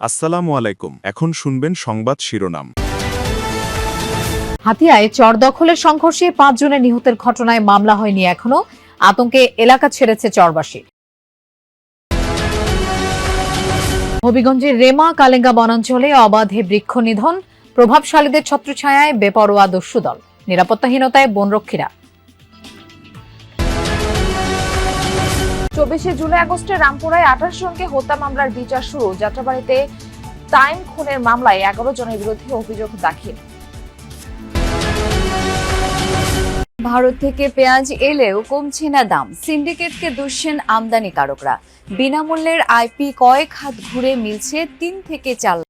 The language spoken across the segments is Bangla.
আসসালামু আলাইকুম। এখন শুনবেন সংবাদ শিরোনাম। হাতিয়ায় চর দখলের সংঘর্ষে 5 জনের নিহতের ঘটনায় মামলা হয়নি এখনো, আতঙ্কে এলাকা ছেড়েছে চরবাসী। হবিগঞ্জের রেমা কালেঙ্গা বনাঞ্চলে অবাধে বৃক্ষ নিধন, প্রভাবশালীদের ছত্রছায়ায় বেপরোয়া দস্যুদল, নিরাপত্তাহীনতায় বনরক্ষীরা। 24 জুলাই আগস্টে রামপুরায় 28 জনকে হত্যা মামলার বিচার শুরু। যাত্রাবাড়িতে তাইম খুনের মামলায় 11 জনের বিরুদ্ধে অভিযোগ দাখিল। ভারত থেকে পেঁয়াজ এলেও কমছে না দাম, সিন্ডিকেটকে দুষছেন আমদানিকারকরা। বিনামূল্যের আইপি কয়েক হাত ঘুরে মিলছে 3 থেকে 4 লাখ।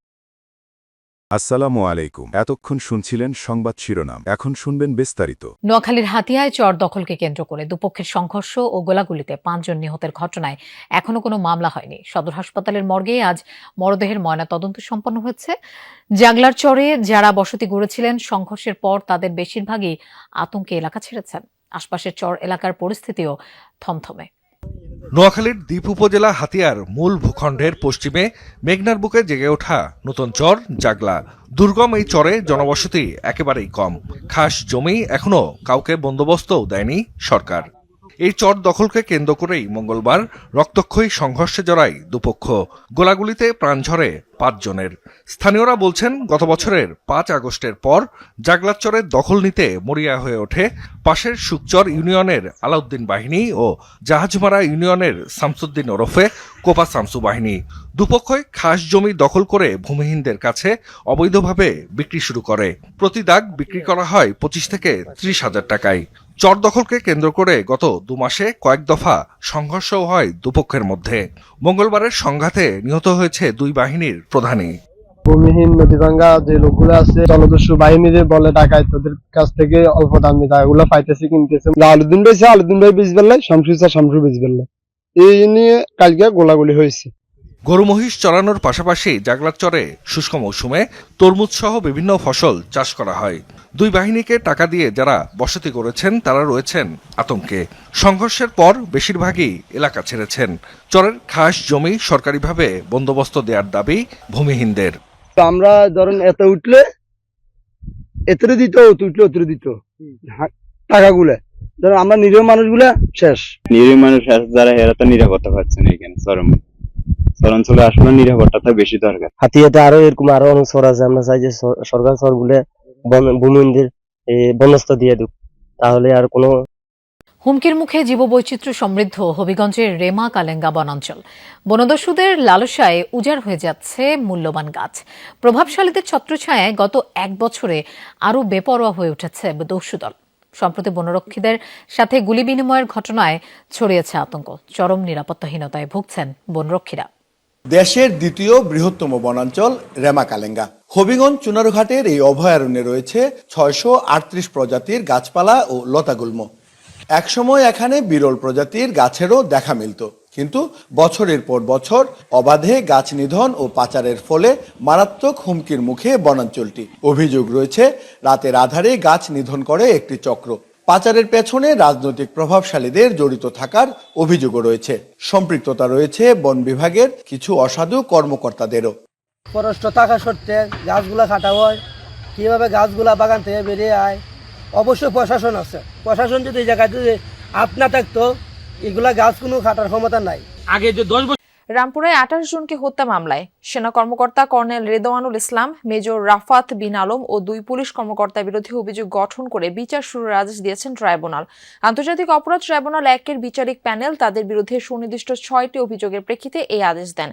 আসসালামু আলাইকুম। এতক্ষণ শুনছিলেন সংবাদ শিরোনাম, এখন শুনবেন বিস্তারিত। নোয়াখালীর হাতিয়ায় চর দখলকে কেন্দ্র করে দুপক্ষের সংঘর্ষ ও গোলাগুলিতে 5 জন নিহতের ঘটনায় এখনো কোনো মামলা হয়নি। সদর হাসপাতালের মর্গে আজ মরদেহের ময়নাতদন্ত সম্পন্ন হয়েছে। জাগলার চরে যারা বসতি গড়েছিলেন, সংঘর্ষের পর তাদের বেশিরভাগই আতঙ্কে এলাকা ছেড়েছেন। আশপাশের চর এলাকার পরিস্থিতিও থমথমে। নোয়াখালীর দ্বীপ উপজেলা হাতিয়ার মূল ভূখণ্ডের পশ্চিমে মেঘনার বুকে জেগে ওঠা নতুন চর জাগলা। দুর্গম এই চরে জনবসতি একেবারেই কম, খাস জমি এখনো কাউকে বন্দোবস্তও দেয়নি সরকার। এই চর দখলকে কেন্দ্র করেই মঙ্গলবার রক্তক্ষয়ী সংঘর্ষে জড়ায় দুপক্ষ। গোলাগুলিতে প্রাণ ঝরে 5 জনের। স্থানীয়রা বলছেন, গত বছরের 5 আগস্টের পর জাগলার চরের দখল নিতে মরিয়া হয়ে ওঠে পাশের সুকচর ইউনিয়নের আলাউদ্দিন বাহিনী ও জাহাজমারা ইউনিয়নের শামসুদ্দিন ওরফে কোপা শামসু বাহিনী। দুপক্ষই খাস জমি দখল করে ভূমিহীনদের কাছে অবৈধভাবে বিক্রি শুরু করে। প্রতি দাগ বিক্রি করা হয় 25 থেকে 30 হাজার টাকায়। চর দখলকে কেন্দ্র করে গত 2 মাসে কয়েক দফা সংঘর্ষও হয় দুপক্ষের মধ্যে। মঙ্গলবারের সংঘাতে নিহত হয়েছে 2 বাহিনীর প্রধানই। ভূমিহীন নদীভাঙ্গা যে লোকগুলো আছে, জলদস্যু বাহিনীদের বলে ডাকায়, তাদের কাছ থেকে অল্প দামে টাকাগুলো পাইতেছে, কিনতেছে। আলুদ্দিন ভাই আলুদ্দিন ভাই বেচ বেললে, শামসু বেচ বেললে, এই নিয়ে কালকে গোলাগুলি হয়েছে। গরু মহিষ চড়ানোর পাশাপাশি জাগলার চরে শুষ্ক মৌসুমে তরমুজ সহ বিভিন্ন ফসল চাষ করা হয়। 2 বাহিনীকে টাকা দিয়ে যারা বসতি করেছেন তারা রয়েছেন আতঙ্কে। সংঘর্ষের পর বেশিরভাগই এলাকা ছেড়েছেন। চরের খাস জমি সরকারিভাবে বন্দোবস্ত দেওয়ার দাবি ভূমিহীনদের। আমরা ধরেন এত উঠলে এতরে দিত, উঠলে অতরে দিত টাকাগুলো, ধরেন আমরা নিরীহ মানুষগুলা শেষ। নিরীহ মানুষ যারা এরা তো নিরাপত্তা পাচ্ছে না। এখানে চরাঞ্চলে আসলে নিরাপত্তাটা বেশি দরকার। হাতিয়াতে আরো এরকম আরো অনেক চর আছে, আমরা চাই যে সরকার চরগুলো ভূমিহীনদের বন্দোবস্ত দিয়ে দিক, তাহলে আর কোনো। হুমকির মুখে জীববৈচিত্র্য সমৃদ্ধ হবিগঞ্জের রেমা কালেঙ্গা বনাঞ্চল। বনদস্যুদের লালসায় উজাড় হয়ে যাচ্ছে মূল্যবান গাছ। প্রভাবশালীদের ছত্রছায়ায় গত 1 বছরে আরও বেপরোয়া হয়ে উঠেছে দস্যুদল। সম্প্রতি বনরক্ষীদের সাথে গুলি বিনিময়ের ঘটনায় ছড়িয়েছে আতঙ্ক। চরম নিরাপত্তাহীনতায় ভুগছেন বনরক্ষীরা। দেশের দ্বিতীয় বৃহত্তম বনাঞ্চল রেমা কালেঙ্গা। হবিগঞ্জ চুনারুঘাটের এই অভয়ারণ্যে রয়েছে 638 প্রজাতির গাছপালা ও লতাগুল্ম। একসময় এখানে বিরল প্রজাতির গাছেরও দেখা মিলত, কিন্তু বছরের পর বছর অবাধে গাছ নিধন ও পাচারের ফলে মারাত্মক হুমকির মুখে বনাঞ্চলটি। অভিযোগ রয়েছে, রাতের আধারে গাছ নিধন করে একটি চক্র। পাচারের পেছনে রাজনৈতিক প্রভাবশালীদের জড়িত থাকার অভিযোগও রয়েছে। সম্পৃক্ততা রয়েছে বন বিভাগের কিছু অসাধু কর্মকর্তাদেরও। ফরেস্ট থাকা সত্ত্বে গাছগুলা কাটা হয়, কিভাবে গাছগুলা বাগান থেকে বেরিয়ে আয়। অবশ্যই প্রশাসন আছে, প্রশাসন যদি এই জায়গায় যদি হাত না থাকতো, এগুলা গাছ কোনো কাটার ক্ষমতা নাই। আগে যে 10 বছর রামপুরায় 28 জনকে হত্যা মামলায় সেনা কর্মকর্তা কর্নেল রেদওয়ানুল ইসলাম, মেজর রাফাত বিন আলম ও 2 পুলিশ কর্মকর্তার বিরুদ্ধে অভিযোগ গঠন করে বিচার শুরুর আদেশ দিয়েছেন ট্রাইব্যুনাল। আন্তর্জাতিক অপরাধ ট্রাইব্যুনাল 1-এর বিচারিক প্যানেল তাদের বিরুদ্ধে সুনির্দিষ্ট 6টি অভিযোগের প্রেক্ষিতে এই আদেশ দেন।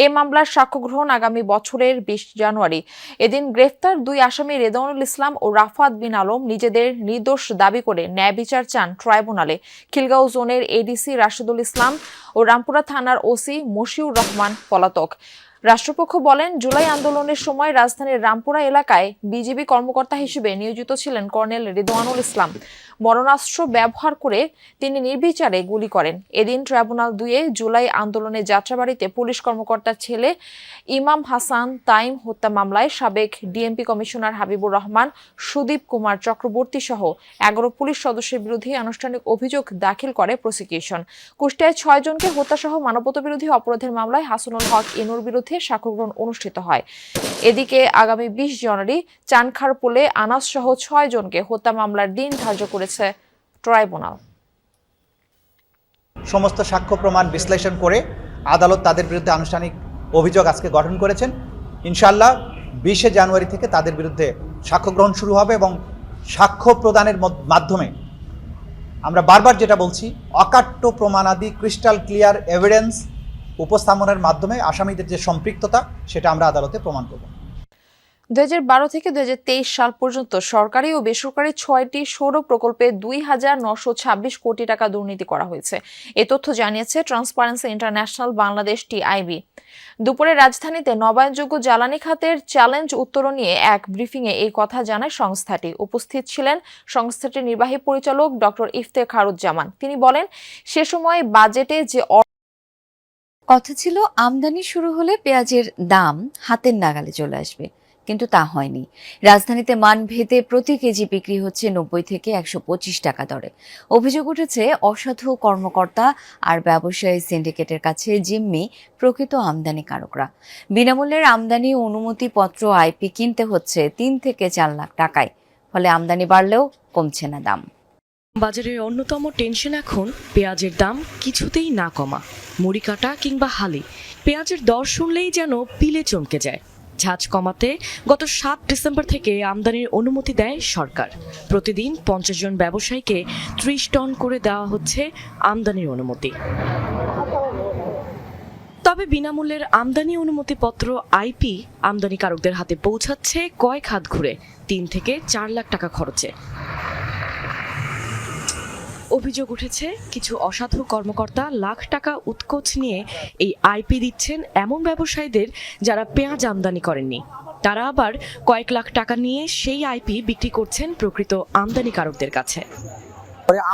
এই মামলার সাক্ষ্য গ্রহণ আগামী বছরের 20 জানুয়ারি। এদিন গ্রেফতার 2 আসামি রেদওয়ানুল ইসলাম ও রাফাত বিন আলম নিজেদের নির্দোষ দাবি করে ন্যায় বিচার চান ট্রাইব্যুনালে। খিলগাঁও জোনের এডিসি রাশেদুল ইসলাম ও রামপুরা থানার ওসি মশিউর রহমান পলাতক। রাষ্ট্রপক্ষ বলেন, জুলাই আন্দোলনের সময় রাজধানীর রামপুরা এলাকায় বিজিবি কর্মকর্তা হিসেবে নিয়োজিত ছিলেন কর্নেল রেদওয়ানুল ইসলাম। মরণাস্ত্র ব্যবহার করে তিনি নির্বিচারে গুলি করেন। এদিন ট্রাইব্যুনাল 2-এ জুলাই আন্দোলনে যাত্রাবাড়িতে পুলিশ কর্মকর্তার ছেলে ইমাম হাসান তাইম হত্যা মামলায় সাবেক ডিএমপি কমিশনার হাবিবুর রহমান, সুদীপ কুমার চক্রবর্তী সহ 11 পুলিশ সদস্যের বিরুদ্ধে আনুষ্ঠানিক অভিযোগ দাখিল করে প্রসিকিউশন। কুষ্টিয়ায় 6 জনকে হত্যাসহ মানবতাবিরোধী অপরাধের মামলায় হাসানুল হক ইনুর বিরুদ্ধে বিরুদ্ধে সাক্ষ্যগ্রহণ অনুষ্ঠিত হয়। এদিকে আগামী 20 জানুয়ারি চানখারপুলে আনাস সহ 6 জনকে হত্যা মামলার দিন ধার্য করেছে ট্রাইব্যুনাল। সমস্ত সাক্ষ্য প্রমাণ বিশ্লেষণ করে আদালত তাদের বিরুদ্ধে আনুষ্ঠানিক অভিযোগ আজকে গঠন করেছেন। ইনশাআল্লাহ 20 জানুয়ারি থেকে তাদের বিরুদ্ধে সাক্ষ্য গ্রহণ শুরু হবে এবং সাক্ষ্য প্রদানের মাধ্যমে আমরা বারবার যেটা বলছি, অকাট্য প্রমাণাদি ক্রিস্টাল ক্লিয়ার এভিডেন্স উপস্থাপনের মাধ্যমে আসামিদের যে সম্পৃক্ততা সেটা আমরা আদালতে প্রমাণ করব। 2012 থেকে 2023 সাল পর্যন্ত সরকারি ও বেসরকারি 6টি সৌর প্রকল্পে 2,926 কোটি টাকা দুর্নীতি করা হয়েছে। এ তথ্য জানিয়েছে ট্রান্সপারেন্সি ইন্টারন্যাশনাল বাংলাদেশ টিআইবি। দুপুরে রাজধানীতে নবায়নযোগ্য জ্বালানি খাতের চ্যালেঞ্জ উত্তরণ নিয়ে এক ব্রিফিংয়ে এই কথা জানায় সংস্থাটি। উপস্থিত ছিলেন সংস্থাটির নির্বাহী পরিচালক ডক্টর ইফতেখারুজ্জামান। তিনি বলেন, সে সময় বাজেটে যে কথা ছিল আমদানি শুরু হলে পেঁয়াজের দাম হাতের নাগালে চলে আসবে, কিন্তু তা হয়নি। রাজধানীতে মানভেদে প্রতি কেজি বিক্রি হচ্ছে 90 থেকে 125 টাকা দরে। অভিযোগ উঠেছে অসাধু কর্মকর্তা আর ব্যবসায়ী সিন্ডিকেটের কাছে জিম্মি প্রকৃত আমদানিকারকরা। বিনামূল্যের আমদানি অনুমতিপত্র আইপি কিনতে হচ্ছে 3 থেকে 4 লাখ টাকায়। ফলে আমদানি বাড়লেও কমছে না দাম। বাজারের অন্যতম টেনশন এখন পেঁয়াজের দাম কিছুতেই না কমা। মুড়ি কাটা কিংবা হালি পেঁয়াজের দর শুনলেই যেন পিলে চমকে যায়। ঝাঁজ কমাতে গত 7 ডিসেম্বর থেকে আমদানির অনুমতি দেয় সরকার। প্রতিদিন 50 জন ব্যবসায়ীকে 30 টন করে দেওয়া হচ্ছে আমদানির অনুমতি। তবে বিনামূল্যের আমদানি অনুমতিপত্র আইপি আমদানিকারকদের হাতে পৌঁছাচ্ছে কয়েক হাত ঘুরে 3 থেকে 4 লাখ টাকা খরচে। অভিযোগ উঠেছে কিছু অসাধু কর্মকর্তা লাখ টাকা উৎকোচ নিয়ে এই আইপি দিচ্ছেন এমন ব্যবসায়ীদের যারা পেঁয়াজ আমদানি করেননি। তারা আবার কয়েক লাখ টাকা নিয়ে সেই আইপি বিক্রি করছেন প্রকৃত আমদানিকারকদের কাছে।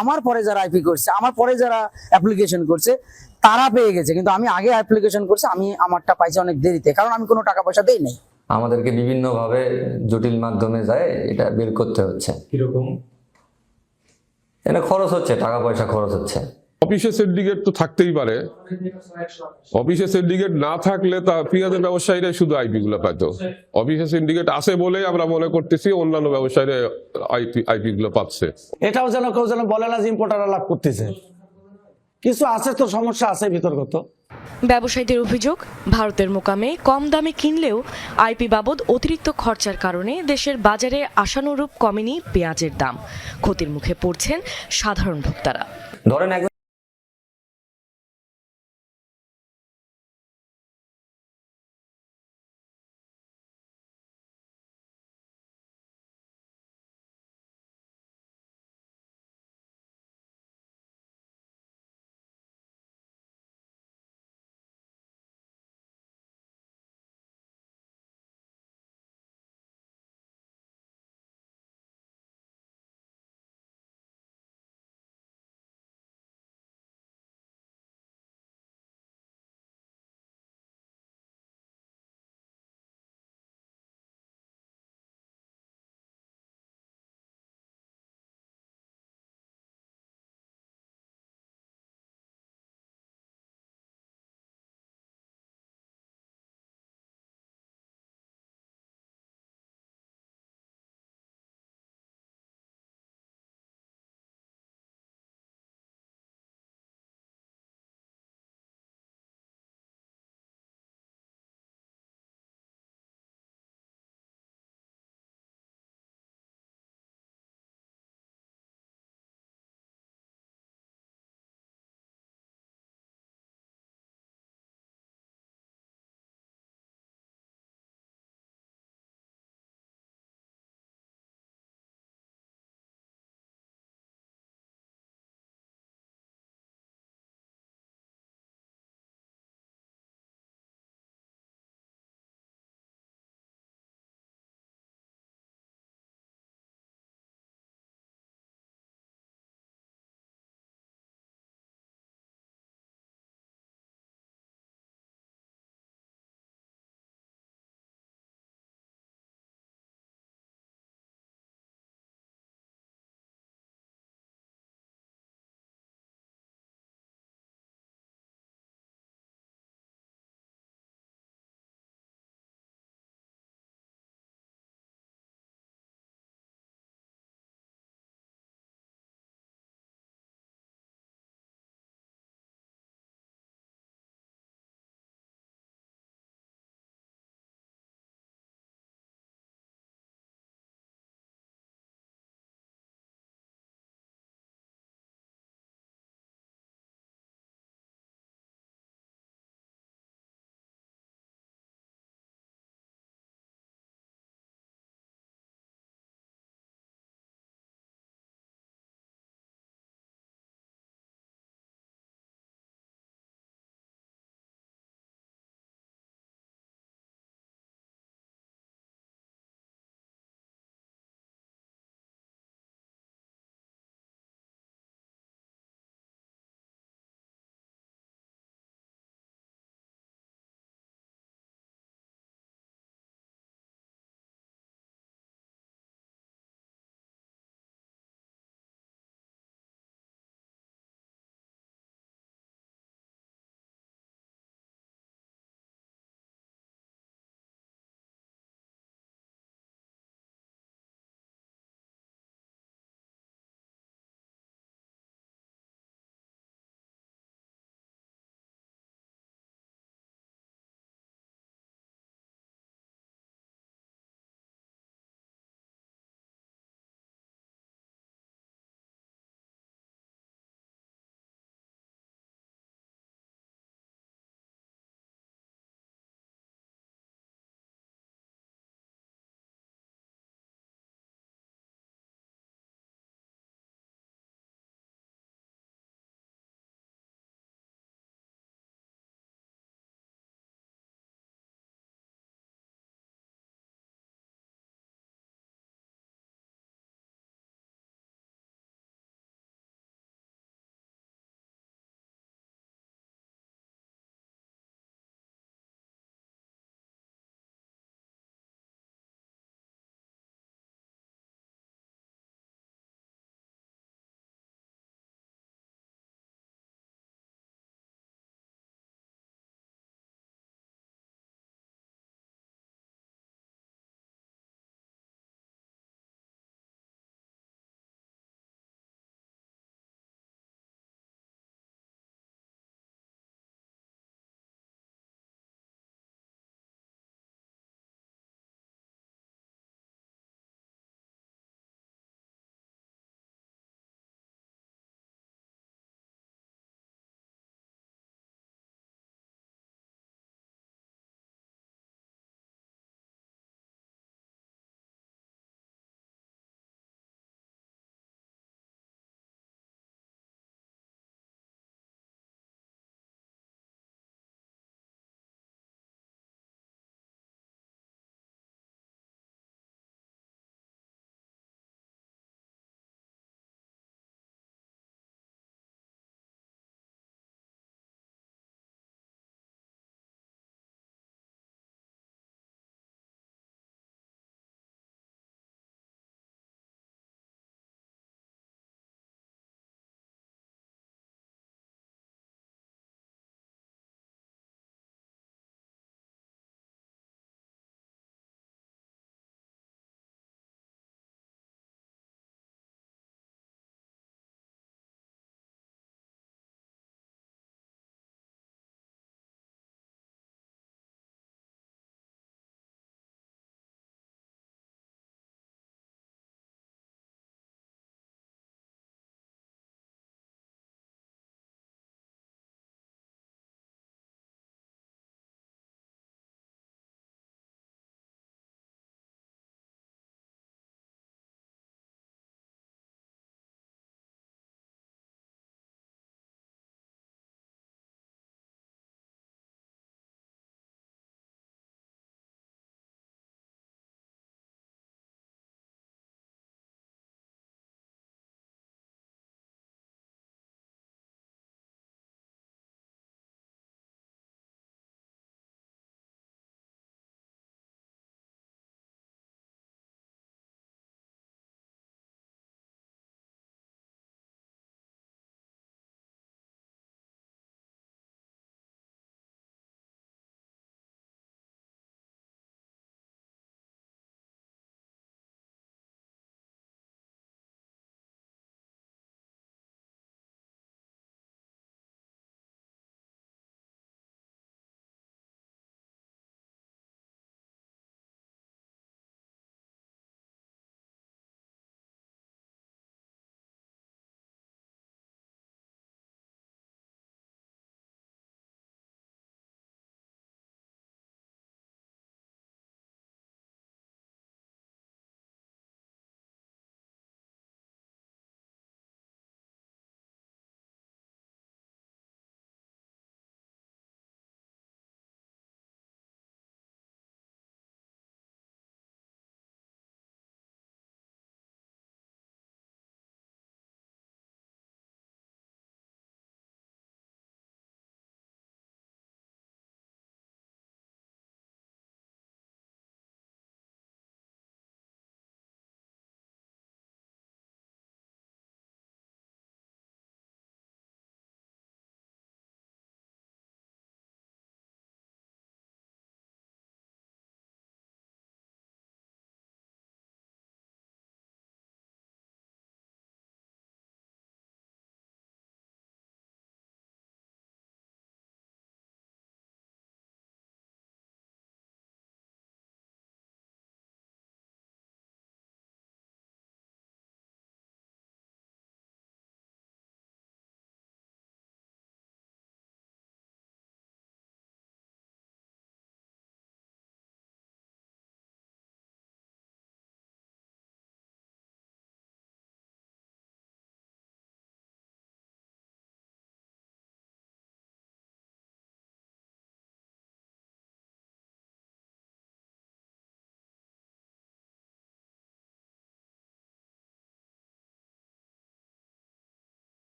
আমার পরে যারা আইপি করছে, আমার পরে যারা অ্যাপ্লিকেশন করছে তারা পেয়ে গেছে, কিন্তু আমি আগে অ্যাপ্লিকেশন করছি, আমি আমারটা পাইছি অনেক দেরিতে, কারণ আমি কোনো টাকা পয়সা দেই নাই। আমাদেরকে বিভিন্নভাবে জটিল মাধ্যমে যায় এটা বের করতে হচ্ছে। কিরকম এটা খরচ হচ্ছে, টাকা পয়সা খরচ হচ্ছে। অফিসে সিন্ডিকেট তো থাকতেই পারে, অফিসে সিন্ডিকেট না থাকলে তা পেঁয়াজের ব্যবসায়ীরা শুধু আইপি গুলো পাইতো। অফিসে সিন্ডিকেট আছে বলে আমরা মনে করতেছি অন্যান্য ব্যবসায়ীরা আইপি গুলো পাচ্ছে। এটাও যেন কেউ যেন বলে না যে ইম্পোর্টাররা লাভ করতেছে, কিছু আছে তো সমস্যা আছে ভিতরগত। ব্যবসায়ীদের অভিযোগ, ভারতের মোকামে কম দামে কিনলেও আইপি বাবদ অতিরিক্ত খরচার কারণে দেশের বাজারে আশানুরূপ কমেনি পেঁয়াজের দাম। ক্ষতির মুখে পড়ছেন সাধারণ ভোক্তারা। ধরেন